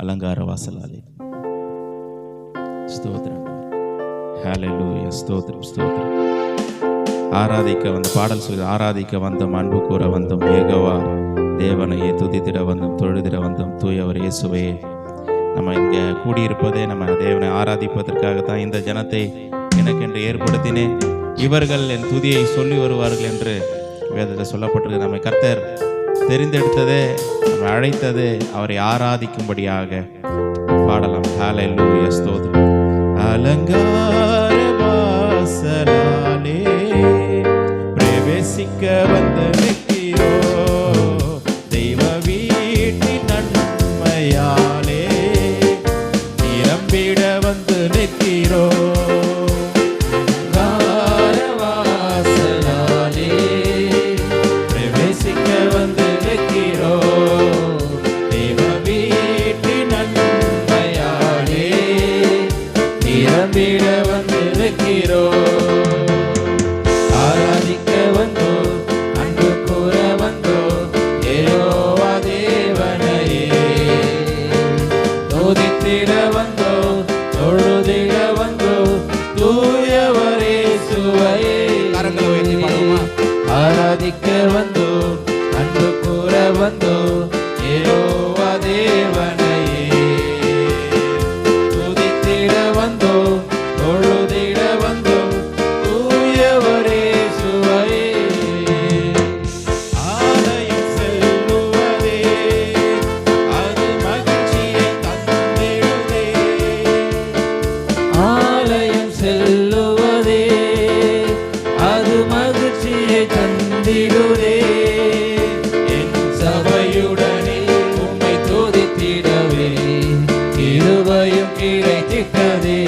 அலங்கார வாசலாலே. ஸ்தோத்திரம். ஹல்லேலூயா. ஸ்தோத்திரம் ஸ்தோத்திரம். ஆராதிக்க வந்த பாடல் சொல்லி ஆராதிக்க வந்தோம், அன்பு கூற வந்தோம், யெகோவா தேவனையே துதித்திட வந்தோம், தொழுதிட வந்தோம், தூயவர் இயேசுவையே. நம்ம இங்கே கூடியிருப்பதே நம்ம தேவனை ஆராதிப்பதற்காக தான். இந்த ஜனத்தை எனக்கென்று ஏற்படுத்தினேன், இவர்கள் என் துதியை சொல்லி வருவார்கள் என்று வேதத்தில் சொல்லப்பட்டிருக்கு. நம்மை கர்த்தர் தெரிந்தெடுத்ததே, நம்மை அழைத்ததே அவரை ஆராதிக்கும்படியாக. பாடலாம். ஹல்லேலூயா. ஸ்தோத்திரம். அலங்கார வாசலாலே பிரவேசிக்க வந்த நிற்கிறோ, தெய்வ வீட்டின் நன்மையாலே நிரம்பிட வந்து நிற்கிறோ. ஆராதிக்க வந்தோ, அன்பு கூற வந்தோ, யெகோவா தேவனையே துதித்திட வந்தோ, தொழுதிட வந்தோ, தூயவர் இயேசுவையே. ஆராதிக்க வந்தோ, அன்பு கூற வந்தோ, யெகோவா தேவனையே துதித்திட வந்தோ, தொழுதிட வந்தோ, தூயவர் இயேசுவையே. ஆலயம் செல்லுவதே அது மகிழ்ச்சியை தந்திடுதே. ஆலயம் செல்லுவதே அது மகிழ்ச்சியை தந்திடுதே. என் சபையுடனே உம்மை துதித்திடவே கிருபையும் கிடைத்திட்டதே.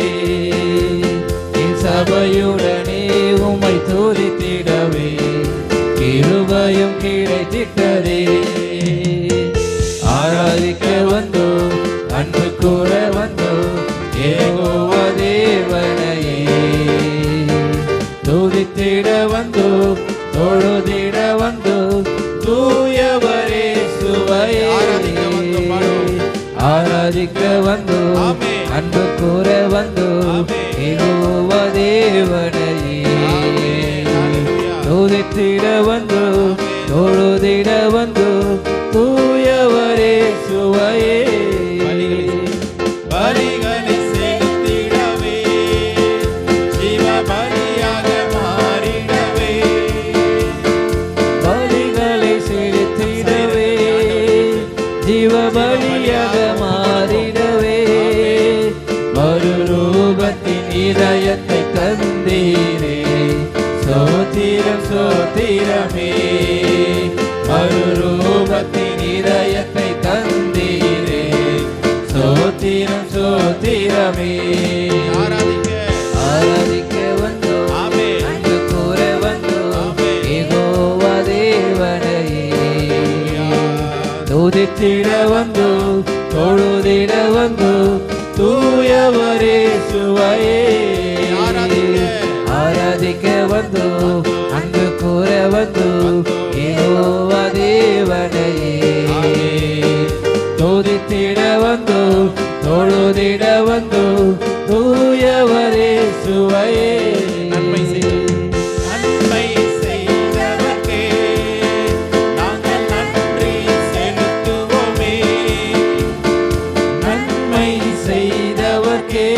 என் சபையுடனே உம்மை துதித்திடவே கிருபையும் கிடைத்திட்டதே. ஆராதிக்க வந்தோ, அன்பு கூற வந்தோ, யெகோவா தேவனையே துதித்திட வந்தோ, தொழுதிட வந்தோ, தூயவர் இயேசுவையே. ஆராதிக்க வந்தோ, அன்பு கூற வந்தோ, யெகோவா தேவனையே துதித்திட வந்தோ, தொழுதிட வந்தோ, தூயவர் இயேசுவையே. பலிகளை செலுத்திடவே ஜீவ பலியாக மாறிடவே. பலிகளை செலுத்திடவே ஜீவ பலியாக மாறிடவே. மறுரூபத்தின் இதயத்தை தந்தீரே, சோத்திரம் சோத்திரமே. மறுரூபத்தின் இதயத்தை தந்தீரே, சோத்திரம் சோத்திரமே. ஆராதிக்க வந்தோ, அன்பு கூற வந்தோ, யெகோவா தேவனையே துதித்திட வந்தோ, தொழுதிட வந்தோ, தூயவர் இயேசுவையே. ஆராதிக்க வந்தோ, அன்பு கூற வந்தோ, யெகோவா தேவனையே துதித்திட வந்தோ, தொழுதிட வந்தோ, தூயவர் இயேசுவையே. நன்மை செய்தவர்க்கே நாங்கள் நன்றி செலுத்துவோமே. நன்மை செய்தவர்க்கே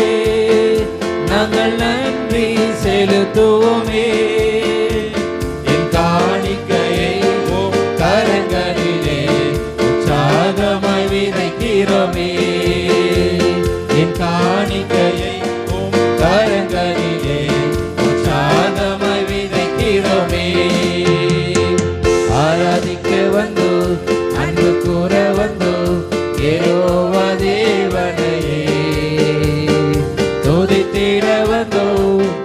நாங்கள் நன்றி செலுத்துவோமே. என் காணிக்கையை உம் கரங்களிலே உற்சாகமாய் விதைக்கிறோமே. என் காணிக்கையை உம் கரங்களிலே உற்சாகமாய் விதைக்கிறோமே. ஆராதிக்க வந்தோ, அன்பு கூற வந்தோ, யெகோவா தேவனையே துதித்திட வந்தோ,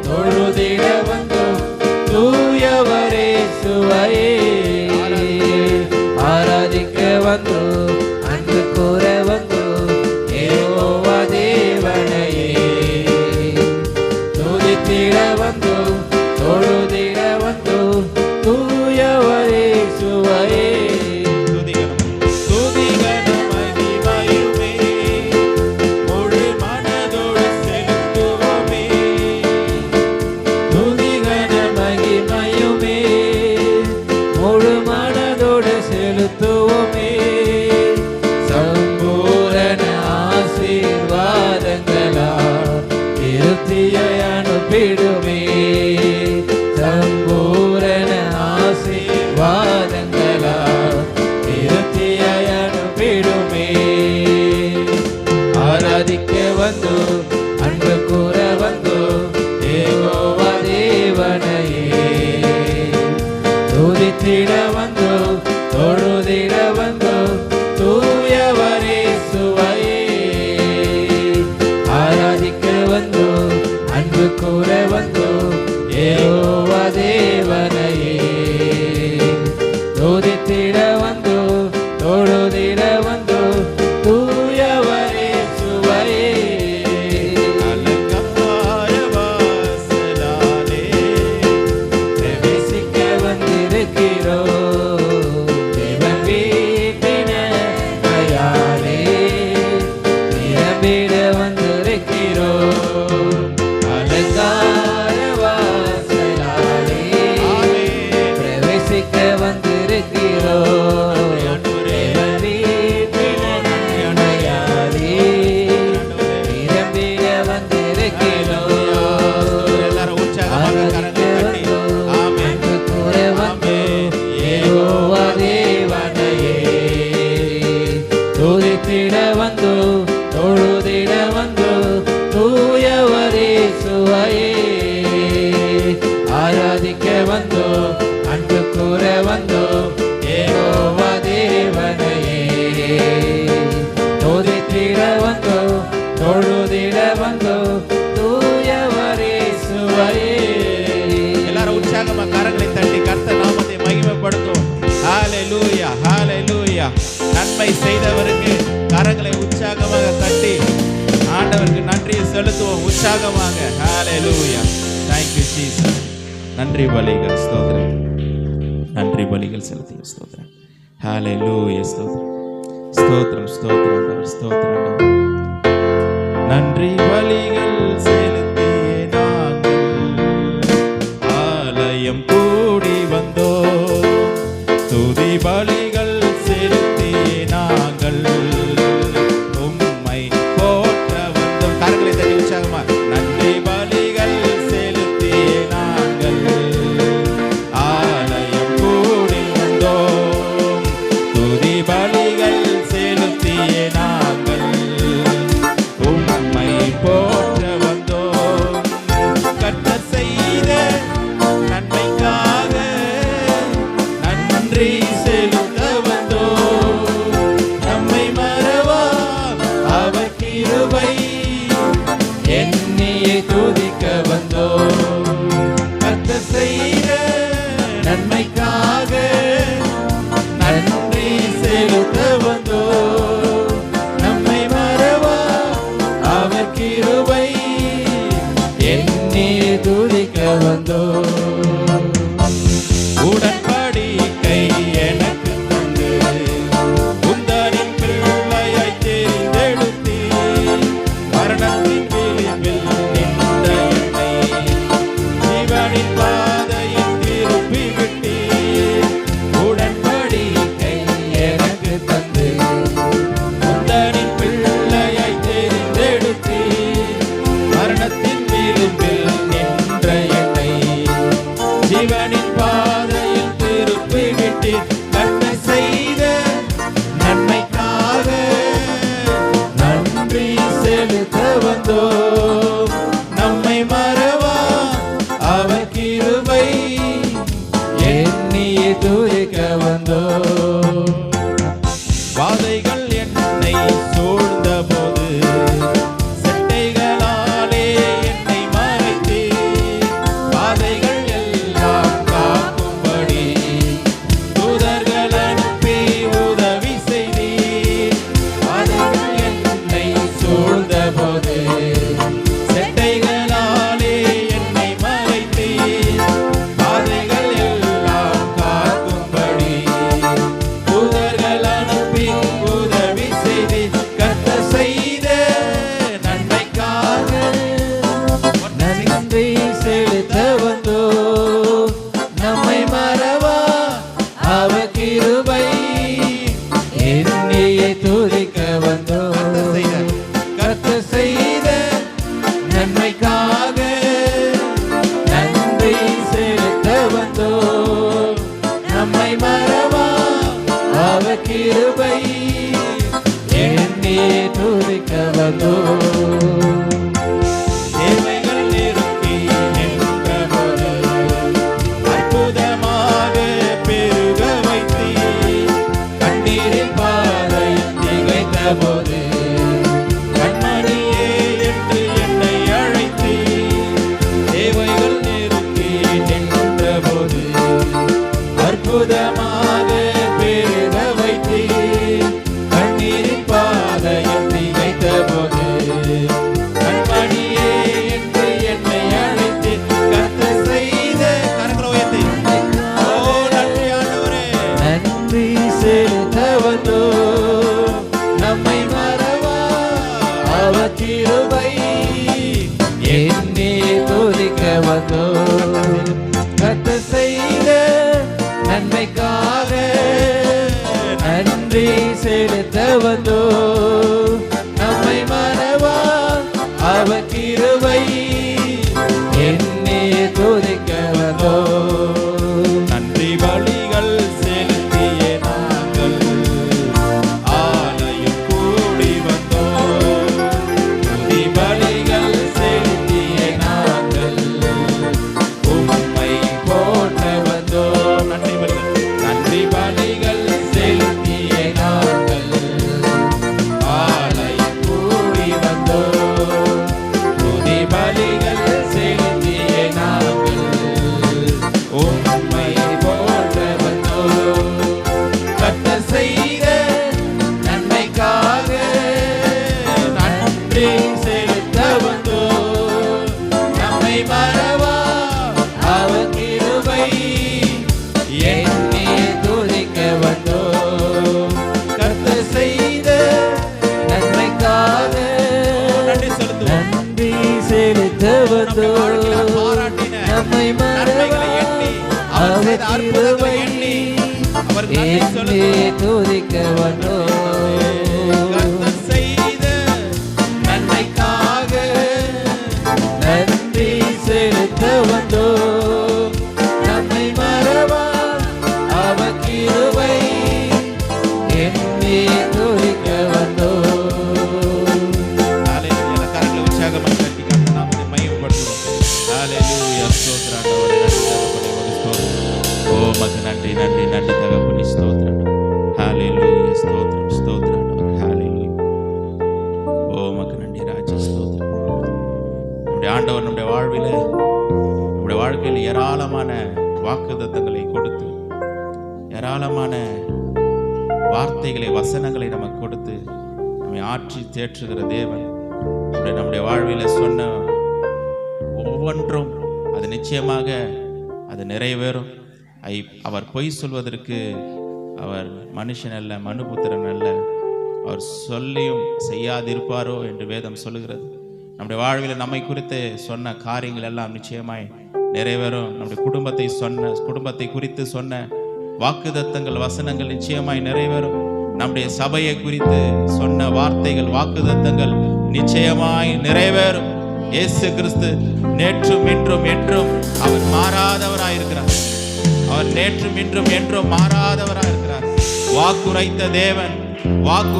தொழுதிட வந்தோ, வந்து தொழுதிட வந்து தூயவரே சுவையே ஆராதிக்க வந்து அன்பு கூற வந்து யெகோவா தேவனையே துதித்திட வந்து தொழுதிட வந்து தூயவரே சுவையே. எல்லாரும் உற்சாகமா கரங்களை தட்டி கர்த்தர் நாமத்தை மகிமைப்படுத்தும். ஹalleluya ஹalleluya. நன்மை செய்தவருக்கு கரங்களை உற்சாகமாக தட்டி ஆண்டவருக்கு நன்றியை செலுத்துவோம் உற்சாகமாக. ஹalleluya. Thank you Jesus. நன்றி பலிகள் ஸ்தோத்திரம். நன்றி பலிகள் செலுத்திய ஸ்தோத்திரம். ஹalleluya ஸ்தோத்திரம். ஸ்தோத்திரம் ஸ்தோத்திரம் ஆண்டவர் ஸ்தோத்திரம் ஆண்டவர். நன்றி பலிகள் செலுத்திய நாங்கள் ஆலயம் கூடி வந்தோம். துதி பலிகள் செலுத்திய நாங்கள் உம்மை போற்ற வந்தோம். கரங்களை தட்டி உற்சாகமா. நன்றி பலிகள் செலுத்திய நாங்கள் ஆலயம் கூடி வந்தோம். துதி பலிகள் செலுத்திய நாங்கள் உம்மை போற்ற வந்தோம். கர்த்தர் செய்த நன்மைக்காக நன்றி செலுத்த வந்தோம். நம்மை மறவா அவர் கிருபை என்னையே துதிக்க வந்தோம். கர்த்தர் செய்த நன்மைக்காக நன்றி செலுத்த வந்தோம். நம்மை மறவா அவர் கிருபை என்னையே துதிக்க வந்தோம். உடன்படிக்கை எனக்கு தந்து உந்தனின் பிள்ளையாய் தெரிந்தெடுத்தீர். மரணத்தின் விளிம்பில் நின்ற என்னை ஜீவனின் பாதையில் திருப்பி விட்டீர். உடன்படிக்கை எனக்கு தந்து உந்தனின் பிள்ளையாய் தெரிந்தெடுத்தீர். மரணத்தின் விளிம்பில் நின்ற என்னை ஜீவனின் பாதையில் திருப்பி விட்டீர். நன்மை செய்த நன்மைக்காக நன்றி செலுத்த வந்தோம். நம்மை மறவா அவர் கிருபை என்னையே துதிக்க வந்தோம். வாதைகள் என்னை சூழ்ந்த போது செட்டைகளாலே என்னை மறைத்தீர். வாதைகள் எல்லாம் காக்கும்படி தூதர்கள் அனுப்பி உதவி செய்தீர். வாதைகள் என்னை சூழ்ந்த போது செட்டைகளாலே என்னை மறைத்தீர். வாதைகள் எல்லாம் காக்கும்படி தூதர்கள் அனுப்பி உதவி செய்தீர். கர்த்தர் செய்த நன்மைக்காக நன்றி செலுத்த வந்தோம். நம்மை மறவா அவர் கிருபை என்னையே துதிக்க வந்தோம். கர்த்தர் செய்த நன்மைக்காக நன்றி செலுத்த வந்தோம். நம்மை மறவா அவர் கிருபை என்னையே துதிக்க வந்தோம். தேவைகள் நெருக்கி நின்றபோது அற்புதமாக பெருக வைத்தீர். கண்ணீரின் பாதை திகைத்த போது கண்மணியே என்று என்னை அழைத்தீர். தேவைகள் நெருக்கி நின்றபோது அற்புதமாக பெருக வைத்தீர். கண்ணீரின் பாதையில் திகைத்த போது கண்மணியே என்று என்னை அழைத்தீர். கர்த்தர் செய்த கரங்களை உயர்த்தி ஓ நன்றி ஆண்டவரே. நன்றி செலுத்த வந்தோம். நம்மை மறவா அவர் கிருபை என்னையே துதிக்க வந்தோம். கர்த்தர் செய்த நன்மைக்காக நன்றி செலுத்த வந்தோம். நம்மை மறவா அவர் கிருபை என்னையே துதிக்க வந்தோம். நன்றி பலிகள் செலுத்திய நாங்கள் ஆலயம் கூடி வந்தோம். அற்புதங்களை எண்ணி அவர் நன்றி செலுத்துவோம். துதிக்க வந்தோம். கர்த்தர் செய்த நன்மைக்காக நன்றி செலுத்த வந்தோம். நம்மை மறவா அவர் கிருபை எண்ணி துதிக்க வந்தோம். ஹalleluya. கரங்களை உற்சாகமாக தட்டி கர்த்தர் நாமத்தை மகிமைப்படுத்துவோம். ஹalleluya. ஸ்தோத்திரம் ஆண்டவரே. நன்றி தகப்பனே, உமக்கு ஸ்தோத்திரம். ஓ உமக்கு நன்றி நன்றி நன்றி தகப்பனே, ஸ்தோத்திரம். ஹalleluya. ஸ்தோத்திரம் ஸ்தோத்திரம் ஆண்டவரே. ஹalleluya. ஓ உமக்கு நன்றி ராஜா, ஸ்தோத்திரம். நம்முடைய ஆண்டவர் நம்முடைய வாழ்வில் நம்முடைய வாழ்க்கையில் ஏராளமான வாக்குத்தத்தங்களை கொடுத்து ஏராளமான வார்த்தைகளை வசனங்களை நமக்கு கொடுத்து நம்மை ஆற்றி தேற்றுகிற தேவன். நம்முடைய வாழ்வில் சொன்ன ஒவ்வொன்றும் அது நிச்சயமாக அது நிறைவேறும். அவர் பொய் சொல்வதற்கு அவர் மனுஷன் அல்ல, மனுபுத்திரன் அல்ல. அவர் சொல்லியும் செய்யாதிருப்பாரோ என்று வேதம் சொல்லுகிறது. நம்முடைய வாழ்வில் நம்மை குறித்து சொன்ன காரியங்கள் எல்லாம் நிச்சயமாய் நிறைவேறும். நம்முடைய குடும்பத்தை குறித்து சொன்ன வாக்குத்தத்தங்கள் வசனங்கள் நிச்சயமாய் நிறைவேறும். நம்முடைய சபையை குறித்து சொன்ன வார்த்தைகள் வாக்குத்தத்தங்கள் நிச்சயமாய் நிறைவேறும். இயேசு கிறிஸ்து நேற்றும் இன்றும் என்றும் அவர் மாறாதவராயிருக்கிறார். அவர் நேற்றும் இன்றும் என்றும் மாறாதவராயிருக்கிறார். வாக்கு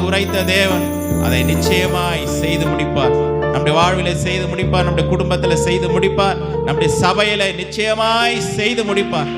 உரைத்த தேவன் அதை நிச்சயமாய் செய்து முடிப்பார். நம்முடைய வாழ்விலே செய்து முடிப்பார். நம்முடைய குடும்பத்தில் செய்து முடிப்பார். நம்முடைய சபையில நிச்சயமாய் செய்து முடிப்பார்.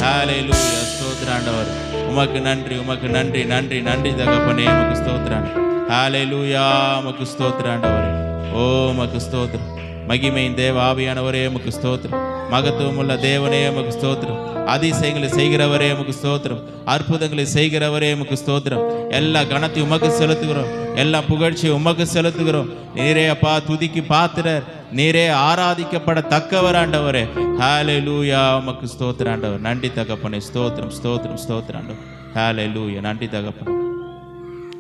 ஹalleluya ஸ்தோத்திரம் ஆண்டவர். உமக்கு நன்றி, உமக்கு நன்றி நன்றி நன்றி தகப்பனே, உமக்கு ஸ்தோத்திரம். ஹalleluya உமக்கு ஸ்தோத்திரம் ஆண்டவரே. ஓ உமக்கு ஸ்தோத்திரம். மகிமையின் தேவ ஆவியானவரே உமக்கு ஸ்தோத்திரம். மகத்துவம் உள்ள தேவனே உமக்கு ஸ்தோத்திரம். அதிசயங்களை செய்கிறவரே உமக்கு ஸ்தோத்திரம். அற்புதங்களை செய்கிறவரே உமக்கு ஸ்தோத்திரம். எல்லா கணத்தையும் உமக்கு செலுத்துகிறோம். எல்லா புகழ்ச்சியும் உமக்கு செலுத்துகிறோம். நீரே அப்பா துதிக்கு பாத்திரர், நீரே ஆராதிக்கப்பட தக்கவர் ஆண்டவரே. ஹல்லேலூயா, உமக்கு ஸ்தோத்திரம் ஆண்டவர். நன்றி தகப்பனே, ஸ்தோத்திரம் ஸ்தோத்திரம் ஸ்தோத்திரம் ஆண்டவர். ஹல்லேலூயா, நன்றி தகப்பனே.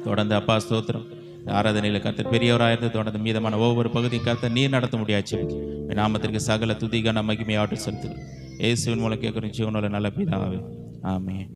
தொடர்ந்து அப்பா ஸ்தோத்திரம். ஆராதனையில் கர்த்தர் பெரியவராயிருந்து தொடர்ந்து மீதமான ஒவ்வொரு பகுதியும் கர்த்தர் நீர் நடத்த முடியாச்சு. நாமத்திற்கு சகல துதிகான மகிமையாட்டு செலுத்துகிறோம். இயேசுவின் மூலம் கேட்குறோம் ஜீவனுள்ள நல்ல பிதாவே, ஆமென்.